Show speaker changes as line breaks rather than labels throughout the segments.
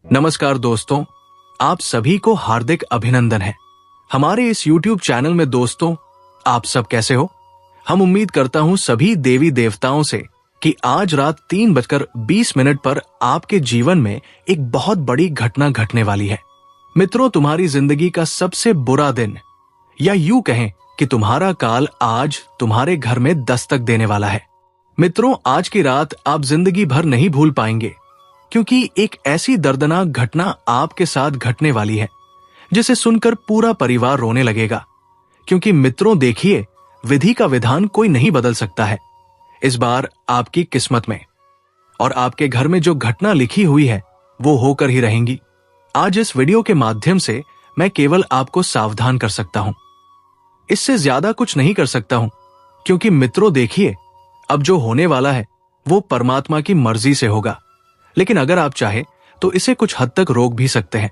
नमस्कार दोस्तों, आप सभी को हार्दिक अभिनंदन है हमारे इस YouTube चैनल में। दोस्तों, आप सब कैसे हो? हम उम्मीद करता हूं सभी देवी देवताओं से कि आज रात 3:20 पर आपके जीवन में एक बहुत बड़ी घटना घटने वाली है। मित्रों, तुम्हारी जिंदगी का सबसे बुरा दिन, या यूं कहें कि तुम्हारा काल आज तुम्हारे घर में दस्तक देने वाला है। मित्रों, आज की रात आप जिंदगी भर नहीं भूल पाएंगे, क्योंकि एक ऐसी दर्दनाक घटना आपके साथ घटने वाली है जिसे सुनकर पूरा परिवार रोने लगेगा। क्योंकि मित्रों देखिए, विधि का विधान कोई नहीं बदल सकता है इस बार आपकी किस्मत में, और आपके घर में जो घटना लिखी हुई है वो होकर ही रहेंगी। आज इस वीडियो के माध्यम से मैं केवल आपको सावधान कर सकता हूं, इससे ज्यादा कुछ नहीं कर सकता हूं। क्योंकि मित्रों देखिए, अब जो होने वाला है वो परमात्मा की मर्जी से होगा, लेकिन अगर आप चाहे तो इसे कुछ हद तक रोक भी सकते हैं,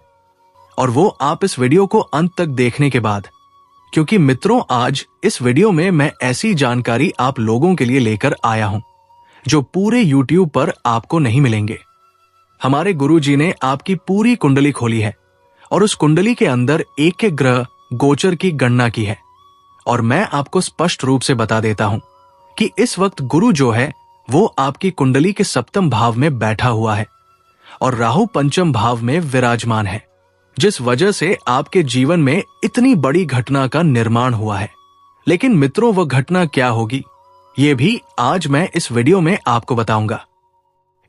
और वो आप इस वीडियो को अंत तक देखने के बाद। क्योंकि मित्रों, आज इस वीडियो में मैं ऐसी जानकारी आप लोगों के लिए लेकर आया हूं जो पूरे YouTube पर आपको नहीं मिलेंगे। हमारे गुरुजी ने आपकी पूरी कुंडली खोली है और उस कुंडली के अंदर एक एक ग्रह गोचर की गणना की है, और मैं आपको स्पष्ट रूप से बता देता हूं कि इस वक्त गुरु जो है वो आपकी कुंडली के सप्तम भाव में बैठा हुआ है और राहु पंचम भाव में विराजमान है, जिस वजह से आपके जीवन में इतनी बड़ी घटना का निर्माण हुआ है। लेकिन मित्रों, वह घटना क्या होगी ये भी आज मैं इस वीडियो में आपको बताऊंगा।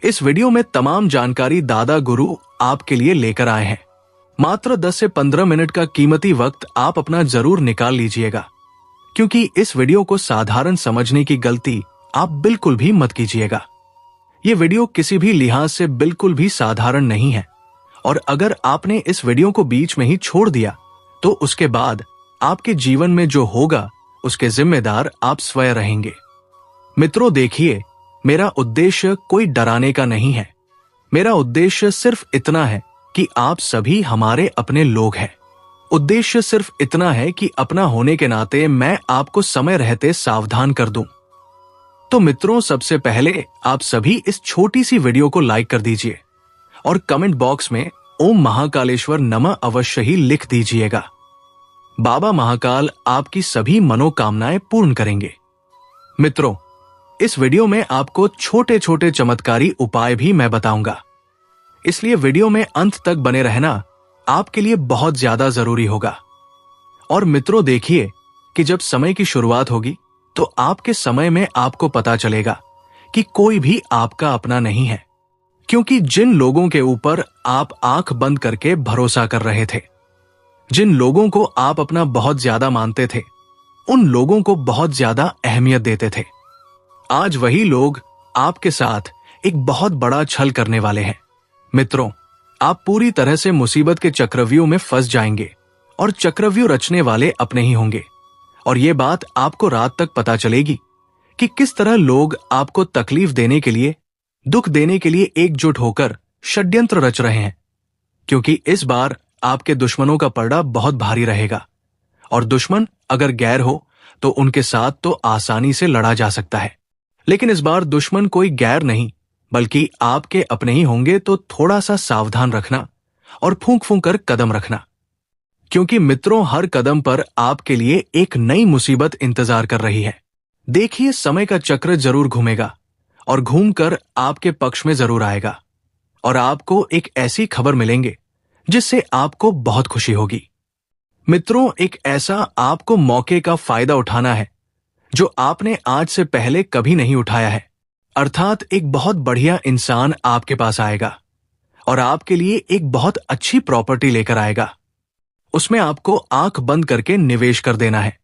इस वीडियो में तमाम जानकारी दादा गुरु आपके लिए लेकर आए हैं। मात्र 10 से 15 मिनट का कीमती वक्त आप अपना जरूर निकाल लीजिएगा, क्योंकि इस वीडियो को साधारण समझने की गलती आप बिल्कुल भी मत कीजिएगा। ये वीडियो किसी भी लिहाज से बिल्कुल भी साधारण नहीं है, और अगर आपने इस वीडियो को बीच में ही छोड़ दिया तो उसके बाद आपके जीवन में जो होगा उसके जिम्मेदार आप स्वयं रहेंगे। मित्रों देखिए, मेरा उद्देश्य कोई डराने का नहीं है। मेरा उद्देश्य सिर्फ इतना है कि आप सभी हमारे अपने लोग हैं। उद्देश्य सिर्फ इतना है कि अपना होने के नाते मैं आपको समय रहते सावधान कर दूं। तो मित्रों, सबसे पहले आप सभी इस छोटी सी वीडियो को लाइक कर दीजिए और कमेंट बॉक्स में ओम महाकालेश्वर नमः अवश्य ही लिख दीजिएगा। बाबा महाकाल आपकी सभी मनोकामनाएं पूर्ण करेंगे। मित्रों, इस वीडियो में आपको छोटे छोटे चमत्कारी उपाय भी मैं बताऊंगा, इसलिए वीडियो में अंत तक बने रहना आपके लिए बहुत ज्यादा जरूरी होगा। और मित्रों देखिए कि जब समय की शुरुआत होगी तो आपके समय में आपको पता चलेगा कि कोई भी आपका अपना नहीं है। क्योंकि जिन लोगों के ऊपर आप आंख बंद करके भरोसा कर रहे थे, जिन लोगों को आप अपना बहुत ज्यादा मानते थे, उन लोगों को बहुत ज्यादा अहमियत देते थे, आज वही लोग आपके साथ एक बहुत बड़ा छल करने वाले हैं। मित्रों, आप पूरी तरह से मुसीबत के चक्रव्यूह में फंस जाएंगे, और चक्रव्यूह रचने वाले अपने ही होंगे। और ये बात आपको रात तक पता चलेगी कि किस तरह लोग आपको तकलीफ देने के लिए, दुख देने के लिए एकजुट होकर षड्यंत्र रच रहे हैं। क्योंकि इस बार आपके दुश्मनों का पलड़ा बहुत भारी रहेगा, और दुश्मन अगर गैर हो तो उनके साथ तो आसानी से लड़ा जा सकता है। लेकिन इस बार दुश्मन कोई गैर नहीं बल्कि आपके अपने ही होंगे, तो थोड़ा सा सावधान रखना और फूंक फूंक कर कदम रखना। क्योंकि मित्रों, हर कदम पर आपके लिए एक नई मुसीबत इंतजार कर रही है। देखिए, समय का चक्र जरूर घूमेगा और घूमकर आपके पक्ष में जरूर आएगा, और आपको एक ऐसी खबर मिलेंगे जिससे आपको बहुत खुशी होगी। मित्रों, एक ऐसा आपको मौके का फायदा उठाना है जो आपने आज से पहले कभी नहीं उठाया है। अर्थात एक बहुत बढ़िया इंसान आपके पास आएगा और आपके लिए एक बहुत अच्छी प्रॉपर्टी लेकर आएगा। उसमें आपको आंख बंद करके निवेश कर देना है।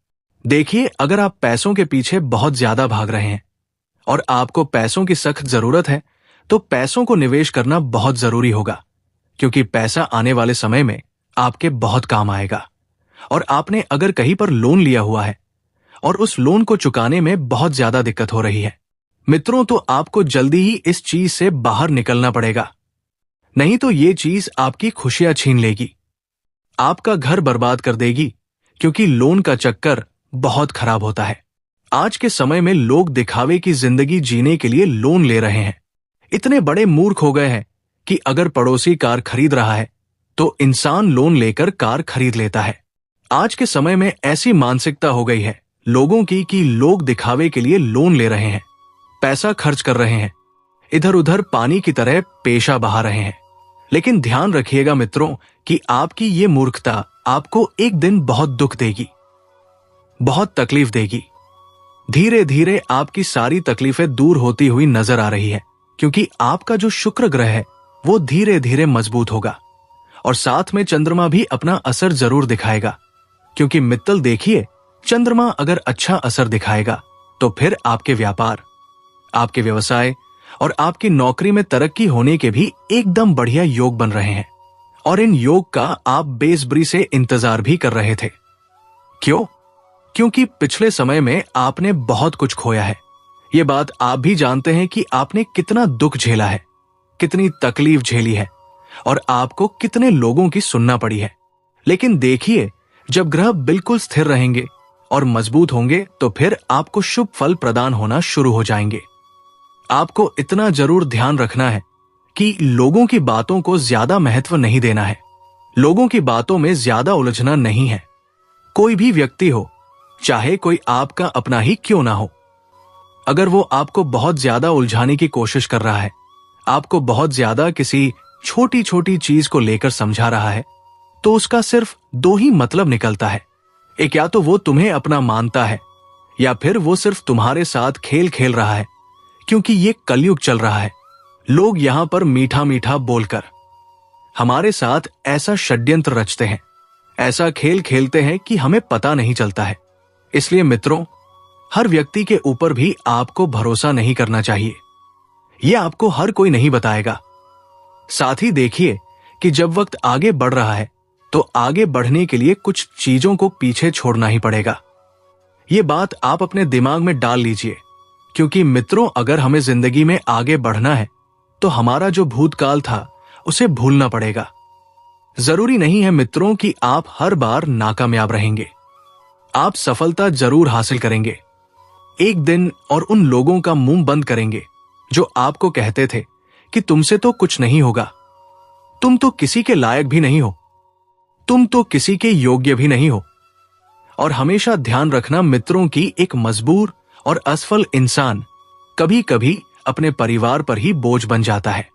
देखिए, अगर आप पैसों के पीछे बहुत ज्यादा भाग रहे हैं और आपको पैसों की सख्त जरूरत है, तो पैसों को निवेश करना बहुत जरूरी होगा, क्योंकि पैसा आने वाले समय में आपके बहुत काम आएगा। और आपने अगर कहीं पर लोन लिया हुआ है और उस लोन को चुकाने में बहुत ज्यादा दिक्कत हो रही है, मित्रों, तो आपको जल्दी ही इस चीज से बाहर निकलना पड़ेगा, नहीं तो ये चीज आपकी खुशियां छीन लेगी, आपका घर बर्बाद कर देगी। क्योंकि लोन का चक्कर बहुत खराब होता है। आज के समय में लोग दिखावे की जिंदगी जीने के लिए लोन ले रहे हैं। इतने बड़े मूर्ख हो गए हैं कि अगर पड़ोसी कार खरीद रहा है तो इंसान लोन लेकर कार खरीद लेता है। आज के समय में ऐसी मानसिकता हो गई है लोगों की कि लोग दिखावे के लिए लोन ले रहे हैं, पैसा खर्च कर रहे हैं, इधर उधर पानी की तरह पेशा बहा रहे हैं। लेकिन ध्यान रखिएगा मित्रों कि आपकी ये मूर्खता आपको एक दिन बहुत दुख देगी, बहुत तकलीफ देगी। धीरे धीरे आपकी सारी तकलीफें दूर होती हुई नजर आ रही है, क्योंकि आपका जो शुक्र ग्रह है वो धीरे धीरे मजबूत होगा और साथ में चंद्रमा भी अपना असर जरूर दिखाएगा। क्योंकि मित्तल देखिए, चंद्रमा अगर अच्छा असर दिखाएगा तो फिर आपके व्यापार, आपके व्यवसाय और आपकी नौकरी में तरक्की होने के भी एकदम बढ़िया योग बन रहे हैं। और इन योग का आप बेसब्री से इंतजार भी कर रहे थे। क्यों? क्योंकि पिछले समय में आपने बहुत कुछ खोया है। ये बात आप भी जानते हैं कि आपने कितना दुख झेला है, कितनी तकलीफ झेली है और आपको कितने लोगों की सुनना पड़ी है। लेकिन देखिए, जब ग्रह बिल्कुल स्थिर रहेंगे और मजबूत होंगे तो फिर आपको शुभ फल प्रदान होना शुरू हो जाएंगे। आपको इतना जरूर ध्यान रखना है कि लोगों की बातों को ज्यादा महत्व नहीं देना है, लोगों की बातों में ज्यादा उलझना नहीं है। कोई भी व्यक्ति हो, चाहे कोई आपका अपना ही क्यों ना हो, अगर वो आपको बहुत ज्यादा उलझाने की कोशिश कर रहा है, आपको बहुत ज्यादा किसी छोटी छोटी चीज को लेकर समझा रहा है, तो उसका सिर्फ दो ही मतलब निकलता है। एक, या तो वो तुम्हें अपना मानता है या फिर वो सिर्फ तुम्हारे साथ खेल खेल रहा है। क्योंकि ये कलयुग चल रहा है। लोग यहां पर मीठा मीठा बोलकर हमारे साथ ऐसा षड्यंत्र रचते हैं, ऐसा खेल खेलते हैं कि हमें पता नहीं चलता है। इसलिए मित्रों, हर व्यक्ति के ऊपर भी आपको भरोसा नहीं करना चाहिए। यह आपको हर कोई नहीं बताएगा। साथ ही देखिए कि जब वक्त आगे बढ़ रहा है तो आगे बढ़ने के लिए कुछ चीजों को पीछे छोड़ना ही पड़ेगा। ये बात आप अपने दिमाग में डाल लीजिए, क्योंकि मित्रों, अगर हमें जिंदगी में आगे बढ़ना है तो हमारा जो भूतकाल था उसे भूलना पड़ेगा। जरूरी नहीं है मित्रों कि आप हर बार नाकामयाब रहेंगे। आप सफलता जरूर हासिल करेंगे एक दिन, और उन लोगों का मुंह बंद करेंगे जो आपको कहते थे कि तुमसे तो कुछ नहीं होगा, तुम तो किसी के लायक भी नहीं हो, तुम तो किसी के योग्य भी नहीं हो। और हमेशा ध्यान रखना मित्रों की एक मजबूर और असफल इंसान कभी कभी अपने परिवार पर ही बोझ बन जाता है।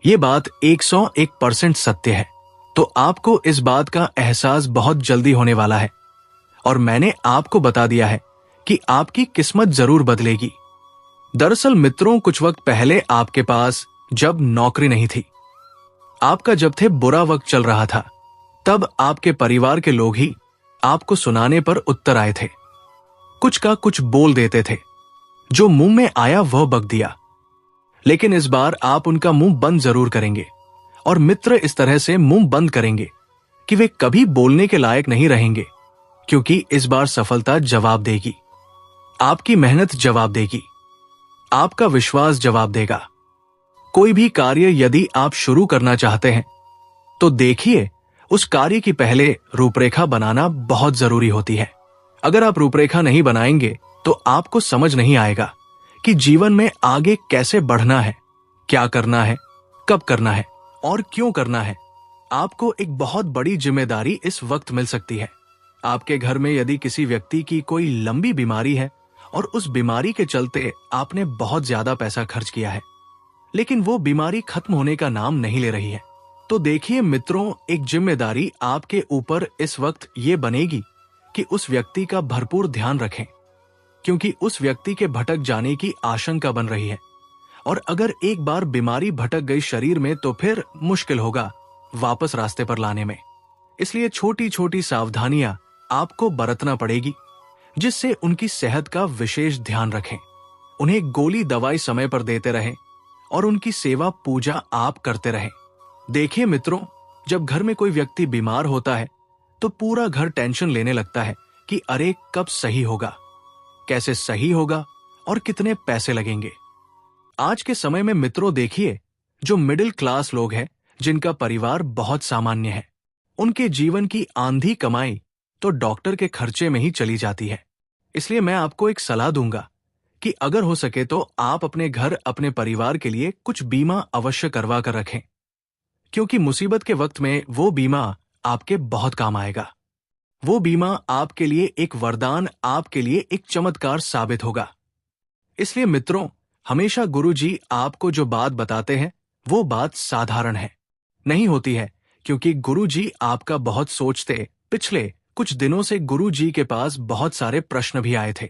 ये बात 101% सत्य है। तो आपको इस बात का एहसास बहुत जल्दी होने वाला है और मैंने आपको बता दिया है कि आपकी किस्मत जरूर बदलेगी। दरअसल मित्रों, कुछ वक्त पहले आपके पास जब नौकरी नहीं थी, आपका जब थे बुरा वक्त चल रहा था, तब आपके परिवार के लोग ही आपको सुनाने पर उत्तर आए थे। कुछ का कुछ बोल देते थे, जो मुंह में आया वह बक दिया। लेकिन इस बार आप उनका मुंह बंद जरूर करेंगे और मित्र इस तरह से मुंह बंद करेंगे कि वे कभी बोलने के लायक नहीं रहेंगे, क्योंकि इस बार सफलता जवाब देगी, आपकी मेहनत जवाब देगी, आपका विश्वास जवाब देगा। कोई भी कार्य यदि आप शुरू करना चाहते हैं तो देखिए, उस कार्य की पहले रूपरेखा बनाना बहुत जरूरी होती है। अगर आप रूपरेखा नहीं बनाएंगे तो आपको समझ नहीं आएगा कि जीवन में आगे कैसे बढ़ना है, क्या करना है, कब करना है और क्यों करना है। आपको एक बहुत बड़ी जिम्मेदारी इस वक्त मिल सकती है। आपके घर में यदि किसी व्यक्ति की कोई लंबी बीमारी है और उस बीमारी के चलते आपने बहुत ज्यादा पैसा खर्च किया है, लेकिन वो बीमारी खत्म होने का नाम नहीं ले रही है, तो देखिए मित्रों, एक जिम्मेदारी आपके ऊपर इस वक्त ये बनेगी कि उस व्यक्ति का भरपूर ध्यान रखें, क्योंकि उस व्यक्ति के भटक जाने की आशंका बन रही है। और अगर एक बार बीमारी भटक गई शरीर में तो फिर मुश्किल होगा वापस रास्ते पर लाने में। इसलिए छोटी छोटी सावधानियां आपको बरतना पड़ेगी, जिससे उनकी सेहत का विशेष ध्यान रखें। उन्हें गोली दवाई समय पर देते रहें और उनकी सेवा पूजा आप करते रहें। देखिए मित्रों, जब घर में कोई व्यक्ति बीमार होता है तो पूरा घर टेंशन लेने लगता है कि अरे कब सही होगा, कैसे सही होगा और कितने पैसे लगेंगे। आज के समय में मित्रों देखिए, जो मिडिल क्लास लोग हैं, जिनका परिवार बहुत सामान्य है, उनके जीवन की आंधी कमाई तो डॉक्टर के खर्चे में ही चली जाती है। इसलिए मैं आपको एक सलाह दूंगा कि अगर हो सके तो आप अपने घर, अपने परिवार के लिए कुछ बीमा अवश्य करवा कर रखें। क्योंकि मुसीबत के वक्त में वो बीमा आपके बहुत काम आएगा। वो बीमा आपके लिए एक वरदान, आपके लिए एक चमत्कार साबित होगा। इसलिए मित्रों, हमेशा गुरुजी आपको जो बात बताते हैं वो बात साधारण है नहीं होती है, क्योंकि गुरुजी आपका बहुत सोचते। पिछले कुछ दिनों से गुरुजी के पास बहुत सारे प्रश्न भी आए थे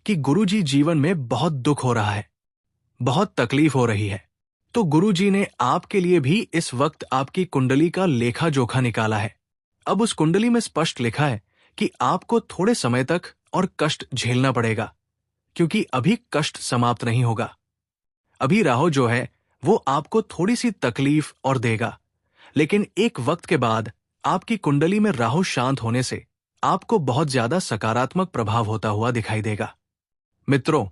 कि गुरुजी जीवन में बहुत दुख हो रहा है, बहुत तकलीफ हो रही है। तो गुरुजी ने आपके लिए भी इस वक्त आपकी कुंडली का लेखा जोखा निकाला है। अब उस कुंडली में स्पष्ट लिखा है कि आपको थोड़े समय तक और कष्ट झेलना पड़ेगा, क्योंकि अभी कष्ट समाप्त नहीं होगा। अभी राहु जो है वो आपको थोड़ी सी तकलीफ और देगा, लेकिन एक वक्त के बाद आपकी कुंडली में राहु शांत होने से आपको बहुत ज्यादा सकारात्मक प्रभाव होता हुआ दिखाई देगा। मित्रों,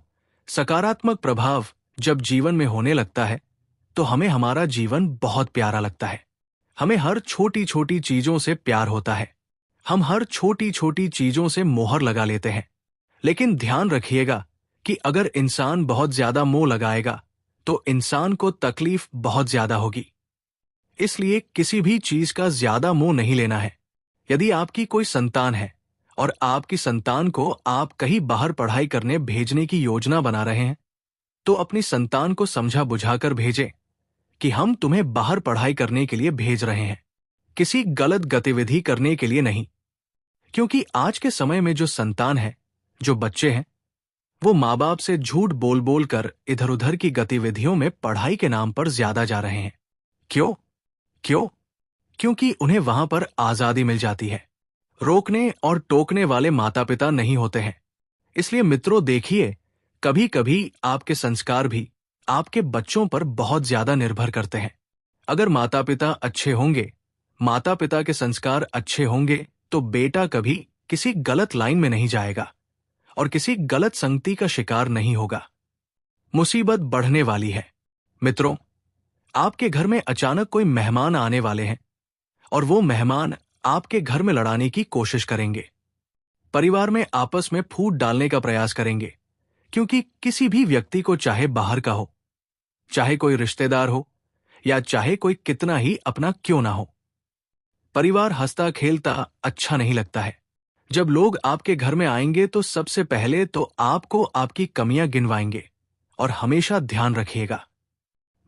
सकारात्मक प्रभाव जब जीवन में होने लगता है तो हमें हमारा जीवन बहुत प्यारा लगता है। हमें हर छोटी छोटी चीजों से प्यार होता है। हम हर छोटी छोटी चीजों से मोहर लगा लेते हैं। लेकिन ध्यान रखिएगा कि अगर इंसान बहुत ज्यादा मोह लगाएगा तो इंसान को तकलीफ बहुत ज्यादा होगी। इसलिए किसी भी चीज का ज्यादा मोह नहीं लेना है। यदि आपकी कोई संतान है और आपकी संतान को आप कहीं बाहर पढ़ाई करने भेजने की योजना बना रहे हैं, तो अपनी संतान को समझा बुझाकर भेजें कि हम तुम्हें बाहर पढ़ाई करने के लिए भेज रहे हैं, किसी गलत गतिविधि करने के लिए नहीं। क्योंकि आज के समय में जो संतान है, जो बच्चे हैं, वो माँ बाप से झूठ बोल बोल कर इधर उधर की गतिविधियों में पढ़ाई के नाम पर ज्यादा जा रहे हैं। क्यों? क्योंकि उन्हें वहां पर आजादी मिल जाती है। रोकने और टोकने वाले माता पिता नहीं होते हैं। इसलिए मित्रों देखिए, कभी कभी आपके संस्कार भी आपके बच्चों पर बहुत ज्यादा निर्भर करते हैं। अगर माता पिता अच्छे होंगे, माता पिता के संस्कार अच्छे होंगे, तो बेटा कभी किसी गलत लाइन में नहीं जाएगा और किसी गलत संगति का शिकार नहीं होगा। मुसीबत बढ़ने वाली है। मित्रों, आपके घर में अचानक कोई मेहमान आने वाले हैं और वो मेहमान आपके घर में लड़ाने की कोशिश करेंगे। परिवार में आपस में फूट डालने का प्रयास करेंगे, क्योंकि किसी भी व्यक्ति को, चाहे बाहर का हो, चाहे कोई रिश्तेदार हो या चाहे कोई कितना ही अपना क्यों ना हो, परिवार हंसता खेलता अच्छा नहीं लगता है। जब लोग आपके घर में आएंगे तो सबसे पहले तो आपको आपकी कमियां गिनवाएंगे। और हमेशा ध्यान रखिएगा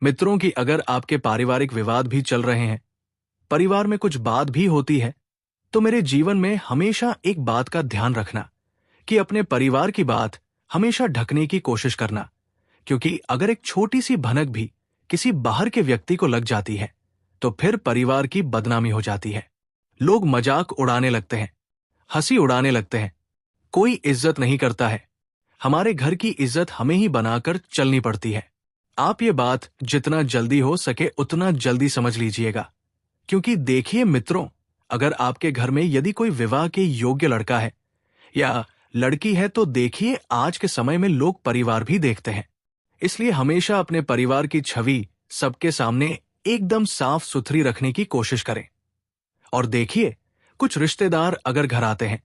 मित्रों कि अगर आपके पारिवारिक विवाद भी चल रहे हैं, परिवार में कुछ बात भी होती है, तो मेरे जीवन में हमेशा एक बात का ध्यान रखना कि अपने परिवार की बात हमेशा ढकने की कोशिश करना। क्योंकि अगर एक छोटी सी भनक भी किसी बाहर के व्यक्ति को लग जाती है तो फिर परिवार की बदनामी हो जाती है। लोग मजाक उड़ाने लगते हैं, हंसी उड़ाने लगते हैं, कोई इज्जत नहीं करता है। हमारे घर की इज्जत हमें ही बनाकर चलनी पड़ती है। आप ये बात जितना जल्दी हो सके उतना जल्दी समझ लीजिएगा। क्योंकि देखिए मित्रों, अगर आपके घर में यदि कोई विवाह के योग्य लड़का है या लड़की है, तो देखिए आज के समय में लोग परिवार भी देखते हैं। इसलिए हमेशा अपने परिवार की छवि सबके सामने एकदम साफ सुथरी रखने की कोशिश करें। और देखिए, कुछ रिश्तेदार अगर घर आते हैं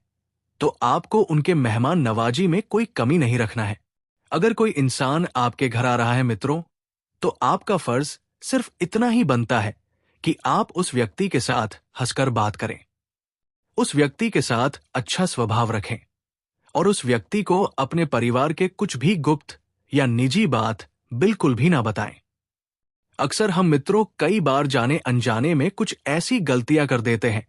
तो आपको उनके मेहमान नवाजी में कोई कमी नहीं रखना है। अगर कोई इंसान आपके घर आ रहा है मित्रों, तो आपका फर्ज सिर्फ इतना ही बनता है कि आप उस व्यक्ति के साथ हंसकर बात करें, उस व्यक्ति के साथ अच्छा स्वभाव रखें और उस व्यक्ति को अपने परिवार के कुछ भी गुप्त या निजी बात बिल्कुल भी ना बताएं। अक्सर हम मित्रों कई बार जाने अनजाने में कुछ ऐसी गलतियां कर देते हैं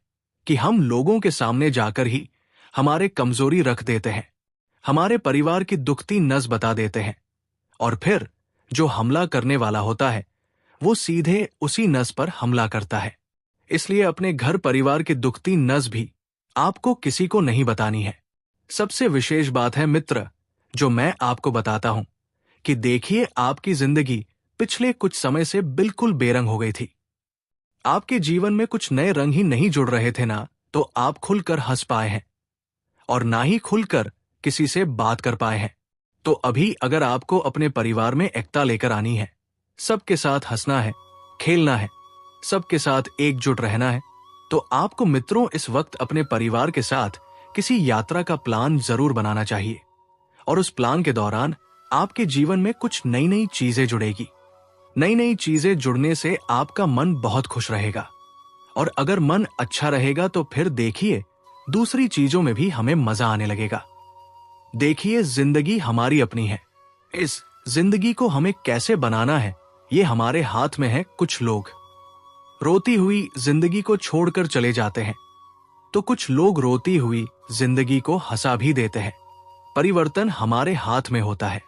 कि हम लोगों के सामने जाकर ही हमारे कमजोरी रख देते हैं, हमारे परिवार की दुखती नस बता देते हैं, और फिर जो हमला करने वाला होता है वो सीधे उसी नस पर हमला करता है। इसलिए अपने घर परिवार की दुखती नस भी आपको किसी को नहीं बतानी है। सबसे विशेष बात है मित्र, जो मैं आपको बताता हूं कि देखिए, आपकी जिंदगी पिछले कुछ समय से बिल्कुल बेरंग हो गई थी। आपके जीवन में कुछ नए रंग ही नहीं जुड़ रहे थे ना, तो आप खुलकर हंस पाए हैं और ना ही खुलकर किसी से बात कर पाए हैं। तो अभी अगर आपको अपने परिवार में एकता लेकर आनी है, सबके साथ हंसना है, खेलना है, सबके साथ एकजुट रहना है, तो आपको मित्रों इस वक्त अपने परिवार के साथ किसी यात्रा का प्लान जरूर बनाना चाहिए। और उस प्लान के दौरान आपके जीवन में कुछ नई नई चीजें जुड़ेगी, नई नई चीजें जुड़ने से आपका मन बहुत खुश रहेगा, और अगर मन अच्छा रहेगा तो फिर देखिए दूसरी चीजों में भी हमें मजा आने लगेगा। देखिए, जिंदगी हमारी अपनी है। इस जिंदगी को हमें कैसे बनाना है ये हमारे हाथ में है। कुछ लोग रोती हुई जिंदगी को छोड़कर चले जाते हैं, तो कुछ लोग रोती हुई जिंदगी को हंसा भी देते हैं। परिवर्तन हमारे हाथ में होता है।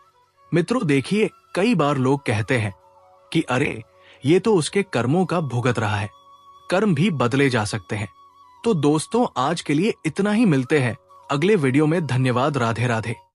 मित्रों, देखिए, कई बार लोग कहते हैं कि अरे, ये तो उसके कर्मों का भुगत रहा है। कर्म भी बदले जा सकते हैं। तो दोस्तों, आज के लिए इतना ही। मिलते हैं अगले वीडियो में। धन्यवाद। राधे राधे।